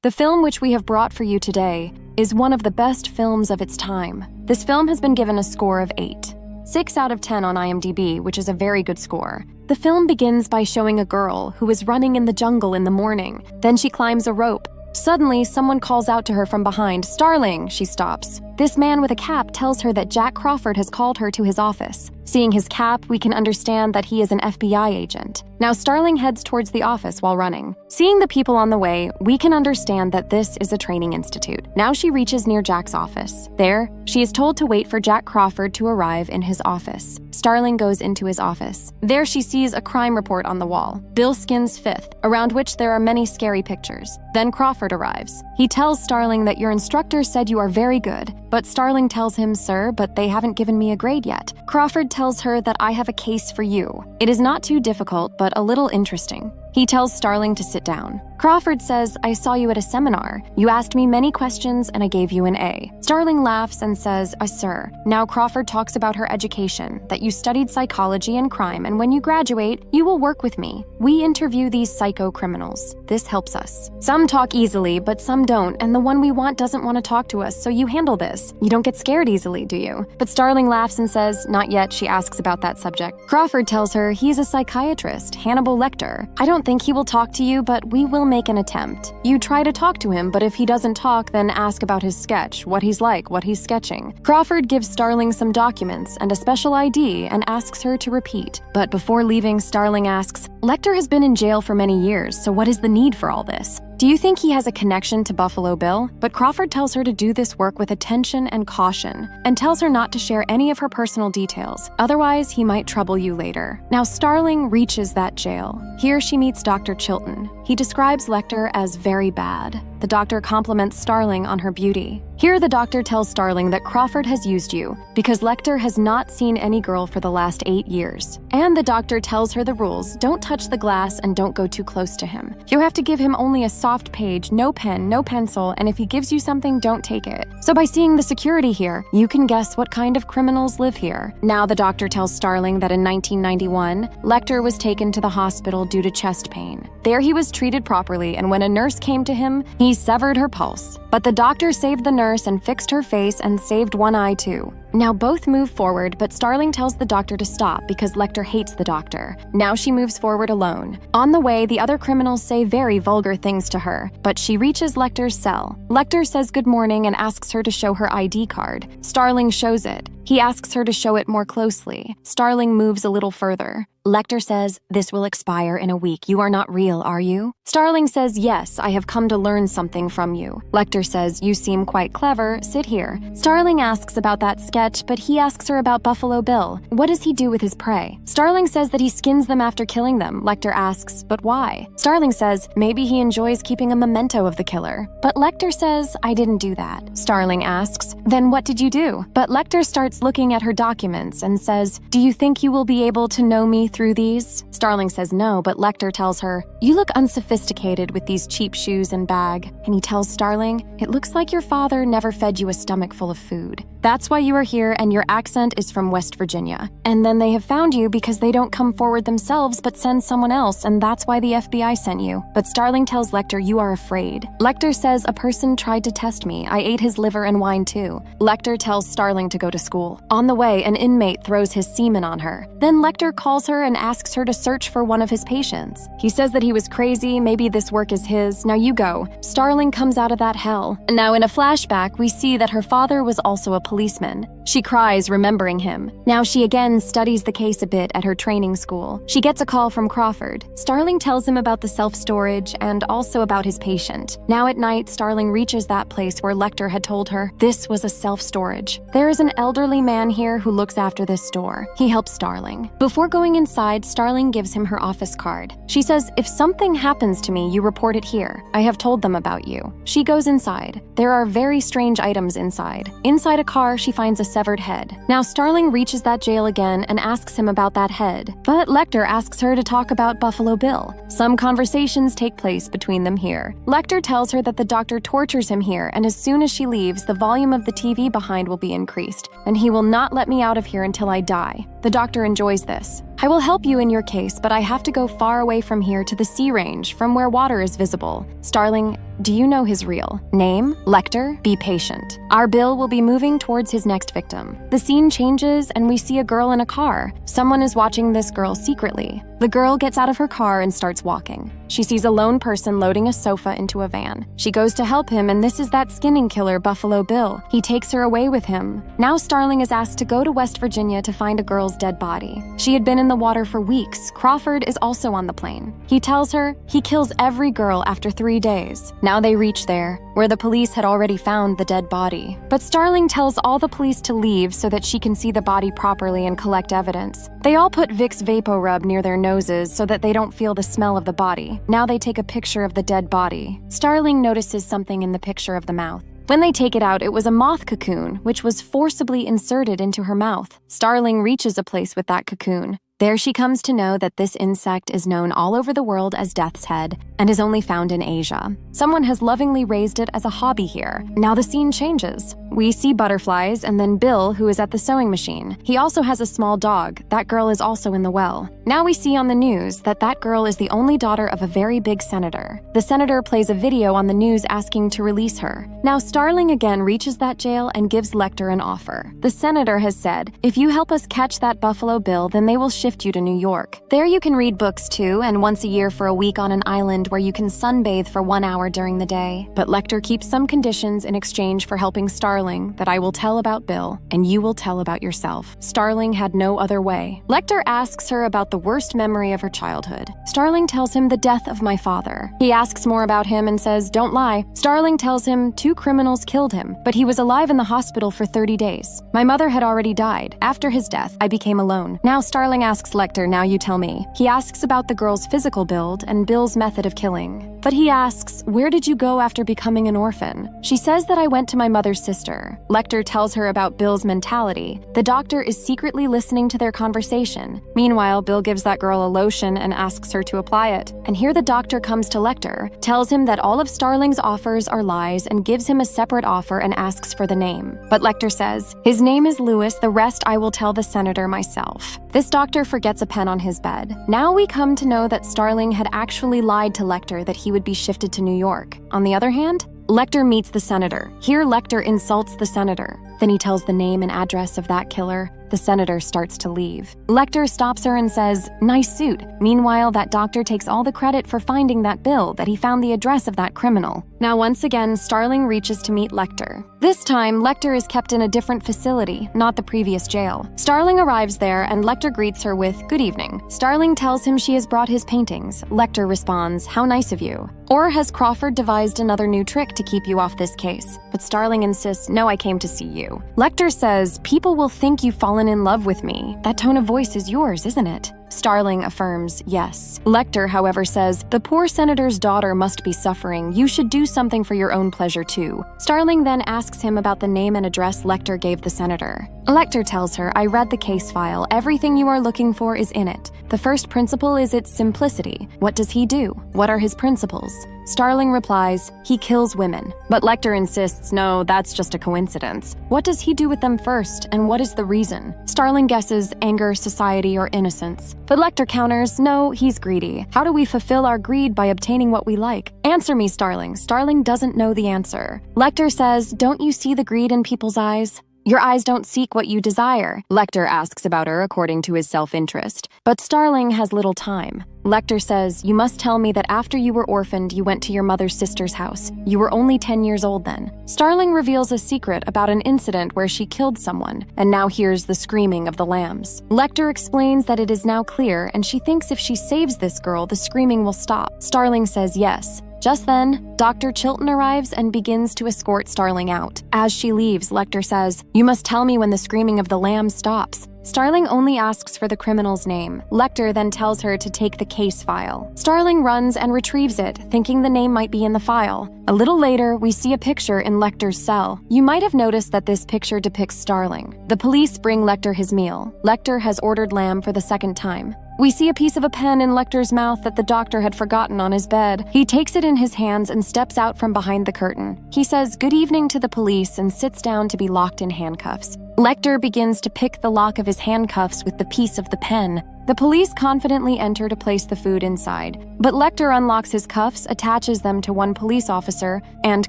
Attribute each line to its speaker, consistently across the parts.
Speaker 1: The film which we have brought for you today is one of the best films of its time. This film has been given a score of 8. 6 out of 10 on IMDB, which is a very good score. The film begins by showing a girl who is running in the jungle in the morning. Then she climbs a rope. Suddenly, someone calls out to her from behind, "Starling!" She stops. This man with a cap tells her that Jack Crawford has called her to his office. Seeing his cap, we can understand that he is an FBI agent. Now Starling heads towards the office while running. Seeing the people on the way, we can understand that this is a training institute. Now she reaches near Jack's office. There, she is told to wait for Jack Crawford to arrive in his office. Starling goes into his office. There she sees a crime report on the wall, Bill Skin's Fifth, around which there are many scary pictures. Then Crawford arrives. He tells Starling that your instructor said you are very good, but Starling tells him, "Sir, but they haven't given me a grade yet." Crawford tells her that I have a case for you. It is not too difficult, but a little interesting. He tells Starling to sit down. Crawford says, "I saw you at a seminar. You asked me many questions and I gave you an A." Starling laughs and says, "Sir." Now Crawford talks about her education, that you studied psychology and crime, and when you graduate, you will work with me. We interview these psycho criminals. This helps us. Some talk easily, but some don't, and the one we want doesn't want to talk to us, so you handle this. You don't get scared easily, do you? But Starling laughs and says, "Not yet." She asks about that subject. Crawford tells her he's a psychiatrist, Hannibal Lecter. "I don't think he will talk to you, but we will make an attempt. You try to talk to him, but if he doesn't talk, then ask about his sketch, what he's like, what he's sketching." Crawford gives Starling some documents and a special ID and asks her to repeat. But before leaving, Starling asks, "Lecter has been in jail for many years, so what is the need for all this? Do you think he has a connection to Buffalo Bill?" But Crawford tells her to do this work with attention and caution, and tells her not to share any of her personal details, otherwise he might trouble you later. Now Starling reaches that jail. Here she meets Dr. Chilton. He describes Lecter as very bad. The doctor compliments Starling on her beauty. Here the doctor tells Starling that Crawford has used you because Lecter has not seen any girl for the last 8 years. And the doctor tells her the rules: don't touch the glass and don't go too close to him. You have to give him only a soft page, no pen, no pencil, and if he gives you something, don't take it. So by seeing the security here, you can guess what kind of criminals live here. Now the doctor tells Starling that in 1991, Lecter was taken to the hospital due to chest pain. There he was treated properly, and when a nurse came to him, he severed her pulse. But the doctor saved the nurse and fixed her face and saved one eye too. Now both move forward, but Starling tells the doctor to stop because Lecter hates the doctor. Now she moves forward alone. On the way, the other criminals say very vulgar things to her, but she reaches Lecter's cell. Lecter says good morning and asks her to show her ID card. Starling shows it. He asks her to show it more closely. Starling moves a little further. Lecter says, "This will expire in a week. You are not real, are you?" Starling says, "Yes, I have come to learn something from you." Lecter says, "You seem quite clever. Sit here." Starling asks about that sketch, but he asks her about Buffalo Bill. What does he do with his prey? Starling says that he skins them after killing them. Lecter asks, "But why?" Starling says, "Maybe he enjoys keeping a memento of the killer." But Lecter says, "I didn't do that." Starling asks, "Then what did you do?" But Lecter starts looking at her documents and says, "Do you think you will be able to know me through these?" Starling says no, but Lecter tells her, "You look unsophisticated with these cheap shoes and bag." And he tells Starling, "It looks like your father never fed you a stomach full of food. That's why you are here and your accent is from West Virginia. And then they have found you because they don't come forward themselves but send someone else, and that's why the FBI sent you." But Starling tells Lecter, "You are afraid." Lecter says, "A person tried to test me. I ate his liver and wine too." Lecter tells Starling to go to school. On the way, an inmate throws his semen on her. Then Lecter calls her and asks her to search for one of his patients. He says that he was crazy, maybe this work is his, now you go. Starling comes out of that hell. Now in a flashback, we see that her father was also a policeman. She cries, remembering him. Now she again studies the case a bit at her training school. She gets a call from Crawford. Starling tells him about the self-storage and also about his patient. Now at night, Starling reaches that place where Lecter had told her this was a self-storage. There is an elderly man here who looks after this store. He helps Starling. Before going inside, Starling gives him her office card. She says, "If something happens to me, you report it here. I have told them about you." She goes inside. There are very strange items inside. Inside a car, she finds a severed head. Now Starling reaches that jail again and asks him about that head. But Lecter asks her to talk about Buffalo Bill. Some conversations take place between them here. Lecter tells her that the doctor tortures him here, and as soon as she leaves, the volume of the TV behind will be increased, and he will not let me out of here until I die. The doctor enjoys this. I will help you in your case, but I have to go far away from here to the sea range, from where water is visible. Starling, do you know his real name? Lecter, be patient. Our Bill will be moving towards his next victim. The scene changes and we see a girl in a car. Someone is watching this girl secretly. The girl gets out of her car and starts walking. She sees a lone person loading a sofa into a van. She goes to help him, and this is that skinning killer, Buffalo Bill. He takes her away with him. Now Starling is asked to go to West Virginia to find a girl's dead body. She had been in the water for weeks. Crawford is also on the plane. He tells her he kills every girl after 3 days. Now they reach there, where the police had already found the dead body. But Starling tells all the police to leave so that she can see the body properly and collect evidence. They all put Vicks VapoRub near their noses so that they don't feel the smell of the body. Now they take a picture of the dead body. Starling notices something in the picture of the mouth. When they take it out, it was a moth cocoon, which was forcibly inserted into her mouth. Starling reaches a place with that cocoon. There she comes to know that this insect is known all over the world as Death's Head and is only found in Asia. Someone has lovingly raised it as a hobby here. Now the scene changes. We see butterflies and then Bill, who is at the sewing machine. He also has a small dog. That girl is also in the well. Now we see on the news that that girl is the only daughter of a very big senator. The senator plays a video on the news asking to release her. Now Starling again reaches that jail and gives Lecter an offer. The senator has said, if you help us catch that Buffalo Bill, then they will shift you to New York. There you can read books too, and once a year for a week on an island where you can sunbathe for 1 hour during the day. But Lecter keeps some conditions in exchange for helping Starling that I will tell about Bill, and you will tell about yourself. Starling had no other way. Lecter asks her about the worst memory of her childhood. Starling tells him the death of my father. He asks more about him and says, don't lie. Starling tells him 2 criminals killed him, but he was alive in the hospital for 30 days. My mother had already died. After his death, I became alone. Now Starling asks Lecter, now you tell me. He asks about the girl's physical build and Bill's method of killing. But he asks, where did you go after becoming an orphan? She says that I went to my mother's sister. Lecter tells her about Bill's mentality. The doctor is secretly listening to their conversation. Meanwhile, Bill gives that girl a lotion and asks her to apply it. And here the doctor comes to Lecter, tells him that all of Starling's offers are lies and gives him a separate offer and asks for the name. But Lecter says, his name is Lewis, the rest I will tell the senator myself. This doctor forgets a pen on his bed. Now we come to know that Starling had actually lied to Lecter that he would be shifted to New York. On the other hand, Lecter meets the senator. Here, Lecter insults the senator. Then he tells the name and address of that killer. The senator starts to leave. Lecter stops her and says, nice suit. Meanwhile, that doctor takes all the credit for finding that bill, that he found the address of that criminal. Now, once again, Starling reaches to meet Lecter. This time, Lecter is kept in a different facility, not the previous jail. Starling arrives there, and Lecter greets her with, good evening. Starling tells him she has brought his paintings. Lecter responds, how nice of you. Or has Crawford devised another new trick to keep you off this case? But Starling insists, no, I came to see you. Lecter says, people will think you've fallen in love with me. That tone of voice is yours, isn't it? Starling affirms, yes. Lecter, however, says, the poor senator's daughter must be suffering. You should do something for your own pleasure, too. Starling then asks him about the name and address Lecter gave the senator. Lecter tells her, I read the case file. Everything you are looking for is in it. The first principle is its simplicity. What does he do? What are his principles? Starling replies, he kills women. But Lecter insists, no, that's just a coincidence. What does he do with them first, and what is the reason? Starling guesses anger, society, or innocence. But Lecter counters, no, he's greedy. How do we fulfill our greed by obtaining what we like? Answer me, Starling. Starling doesn't know the answer. Lecter says, don't you see the greed in people's eyes? Your eyes don't seek what you desire. Lecter asks about her according to his self-interest. But Starling has little time. Lecter says, you must tell me that after you were orphaned, you went to your mother's sister's house. You were only 10 years old then. Starling reveals a secret about an incident where she killed someone, and now hears the screaming of the lambs. Lecter explains that it is now clear, and she thinks if she saves this girl, the screaming will stop. Starling says yes. Just then, Dr. Chilton arrives and begins to escort Starling out. As she leaves, Lecter says, you must tell me when the screaming of the lambs stops. Starling only asks for the criminal's name. Lecter then tells her to take the case file. Starling runs and retrieves it, thinking the name might be in the file. A little later, we see a picture in Lecter's cell. You might have noticed that this picture depicts Starling. The police bring Lecter his meal. Lecter has ordered lamb for the second time. We see a piece of a pen in Lecter's mouth that the doctor had forgotten on his bed. He takes it in his hands and steps out from behind the curtain. He says good evening to the police and sits down to be locked in handcuffs. Lecter begins to pick the lock of his handcuffs with the piece of the pen. The police confidently enter to place the food inside, but Lecter unlocks his cuffs, attaches them to one police officer, and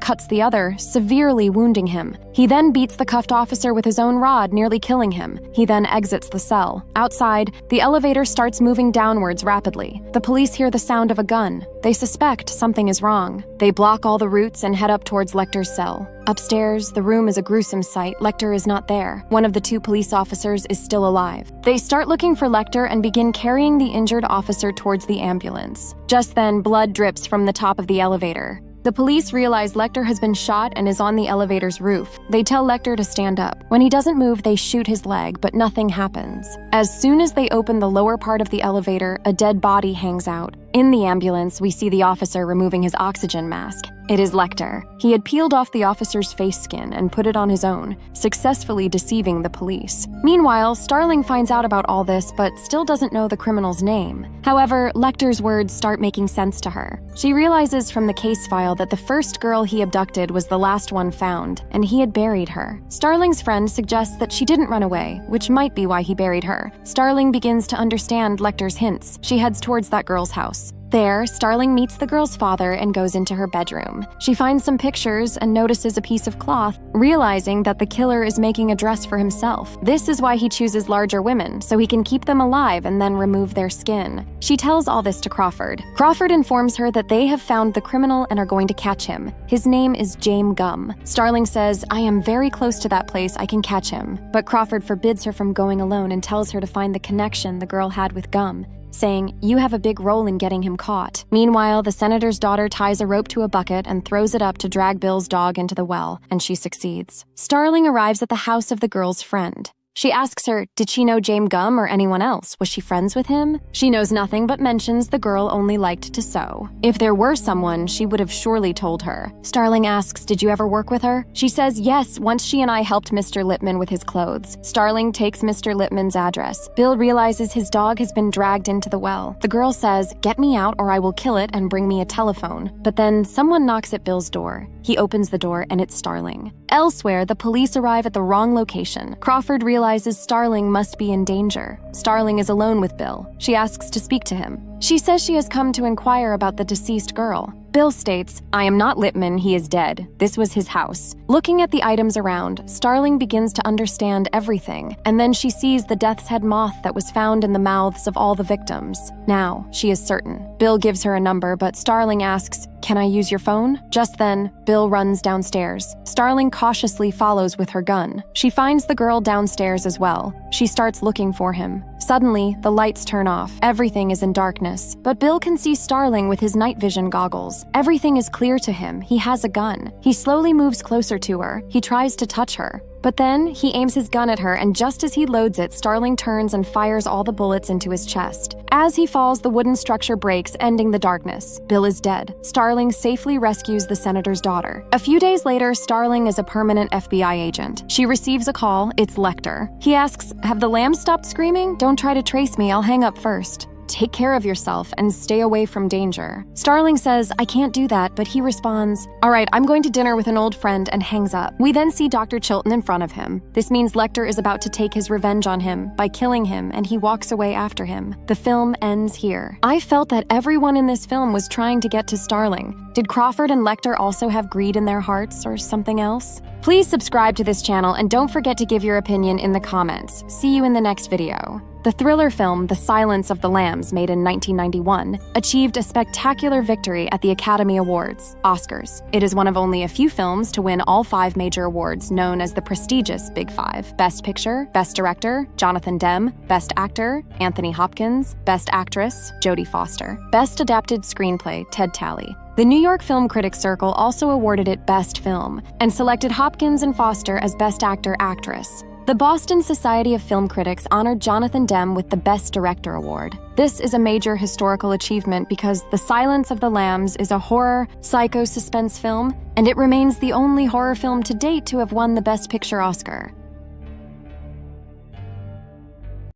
Speaker 1: cuts the other, severely wounding him. He then beats the cuffed officer with his own rod, nearly killing him. He then exits the cell. Outside, the elevator starts moving downwards rapidly. The police hear the sound of a gun. They suspect something is wrong. They block all the routes and head up towards Lecter's cell. Upstairs, the room is a gruesome sight. Lecter is not there. One of the two police officers is still alive. They start looking for Lecter and begin carrying the injured officer towards the ambulance. Just then, blood drips from the top of the elevator. The police realize Lecter has been shot and is on the elevator's roof. They tell Lecter to stand up. When he doesn't move, they shoot his leg, but nothing happens. As soon as they open the lower part of the elevator, a dead body hangs out. In the ambulance, we see the officer removing his oxygen mask. It is Lecter. He had peeled off the officer's face skin and put it on his own, successfully deceiving the police. Meanwhile, Starling finds out about all this, but still doesn't know the criminal's name. However, Lecter's words start making sense to her. She realizes from the case file that the first girl he abducted was the last one found, and he had buried her. Starling's friend suggests that she didn't run away, which might be why he buried her. Starling begins to understand Lecter's hints. She heads towards that girl's house. There, Starling meets the girl's father and goes into her bedroom. She finds some pictures and notices a piece of cloth, realizing that the killer is making a dress for himself. This is why he chooses larger women, so he can keep them alive and then remove their skin. She tells all this to Crawford. Crawford informs her that they have found the criminal and are going to catch him. His name is James Gum. Starling says, "I am very close to that place, I can catch him." But Crawford forbids her from going alone and tells her to find the connection the girl had with Gum, saying, "You have a big role in getting him caught." Meanwhile, the senator's daughter ties a rope to a bucket and throws it up to drag Bill's dog into the well, and she succeeds. Starling arrives at the house of the girl's friend. She asks her, did she know James Gum or anyone else? Was she friends with him? She knows nothing but mentions the girl only liked to sew. If there were someone, she would have surely told her. Starling asks, did you ever work with her? She says yes, once she and I helped Mr. Lippman with his clothes. Starling takes Mr. Lippman's address. Bill realizes his dog has been dragged into the well. The girl says, get me out or I will kill it and bring me a telephone. But then someone knocks at Bill's door. He opens the door and it's Starling. Elsewhere, the police arrive at the wrong location. Crawford realizes Starling must be in danger. Starling is alone with Bill. She asks to speak to him. She says she has come to inquire about the deceased girl. Bill states, I am not Lippman, he is dead. This was his house. Looking at the items around, Starling begins to understand everything, and then she sees the death's head moth that was found in the mouths of all the victims. Now, she is certain. Bill gives her a number, but Starling asks, can I use your phone? Just then, Bill runs downstairs. Starling cautiously follows with her gun. She finds the girl downstairs as well. She starts looking for him. Suddenly, the lights turn off. Everything is in darkness, but Bill can see Starling with his night vision goggles. Everything is clear to him. He has a gun. He slowly moves closer to her. He tries to touch her. But then, he aims his gun at her, and just as he loads it, Starling turns and fires all the bullets into his chest. As he falls, the wooden structure breaks, ending the darkness. Bill is dead. Starling safely rescues the senator's daughter. A few days later, Starling is a permanent FBI agent. She receives a call. It's Lecter. He asks, have the lambs stopped screaming? Don't try to trace me. I'll hang up first. Take care of yourself and stay away from danger. Starling says, I can't do that, but he responds, all right, I'm going to dinner with an old friend, and hangs up. We then see Dr. Chilton in front of him. This means Lecter is about to take his revenge on him by killing him, and he walks away after him. The film ends here. I felt that everyone in this film was trying to get to Starling. Did Crawford and Lecter also have greed in their hearts or something else? Please subscribe to this channel and don't forget to give your opinion in the comments. See you in the next video. The thriller film The Silence of the Lambs, made in 1991, achieved a spectacular victory at the Academy Awards, Oscars. It is one of only a few films to win all 5 major awards known as the prestigious Big Five: Best Picture, Best Director, Jonathan Demme; Best Actor, Anthony Hopkins; Best Actress, Jodie Foster; Best Adapted Screenplay, Ted Tally. The New York Film Critics Circle also awarded it Best Film, and selected Hopkins and Foster as Best Actor/Actress. The Boston Society of Film Critics honored Jonathan Demme with the Best Director Award. This is a major historical achievement because The Silence of the Lambs is a horror, psycho suspense film, and it remains the only horror film to date to have won the Best Picture Oscar.